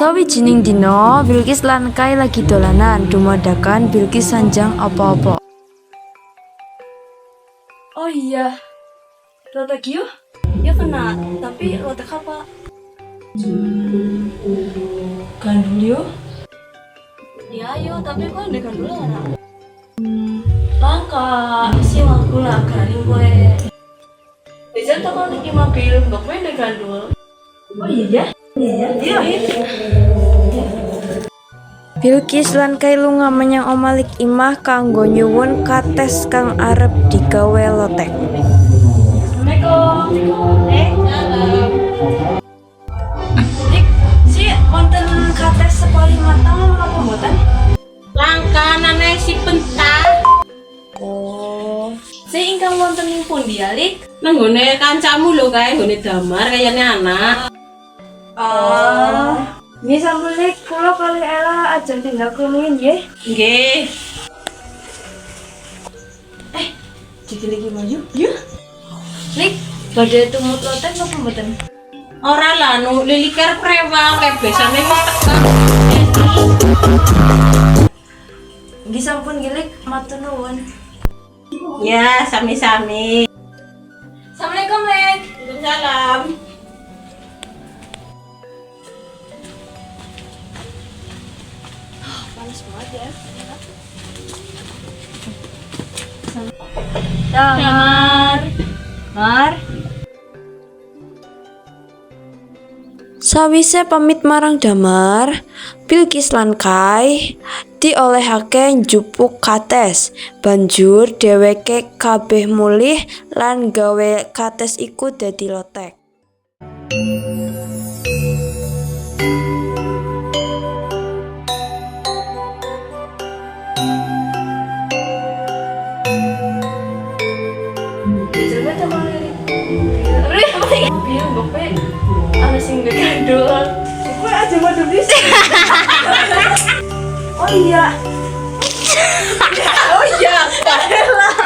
Sawijining dina, Bilqis lan Kai lagi dolanan, dumadakan Bilqis sanjang apa-apa. Oh iya, rotek yuk? Ya kena, tapi rotek apa? Gandul yuk? Ya yuk, tapi kok ada gandul anak? Langka, isi aku lah garing gue. Bisa toko nih mobil, mbak gue ada gandul. Oh iya? Iya. Bilqis lan Kai lunga menyang omah Lik Imah kanggo nyuwun kates kang arep digawe lotek. Assalamualaikum. Dik, si wonten kates sekali matang apa mboten? Langka nane si pentas. Oh, si ingkang wonten ing pundi ya, Lik? Nang gone kancamu lho kae gone damar kayane anak. Oh. Nggih sampun Lik, kula kali Ella ajeng tinggal krumiyin nggih. Nggih. Jadi lagi maju. Yuk. Lik, badhe tumut lotek apa mboten? Ora lah nu liliker prewang kayak biasane wis tekan. Nggih sampun nggih Lik, matur nuwun. Ya, sami-sami. Assalamualaikum Lik. Waalaikumsalam. Panas banget ya. Damar. Mar. Sawise pamit marang Damar, Bilqis lan Kai diolehake njupuk kates. Banjur dheweke kabeh mulih lan gawe kates iku dadi lotek. Coba coba Lik. Biar gue ana sing gandul. Gue aja madu bisa. Oh iya. Oh iya, Ella.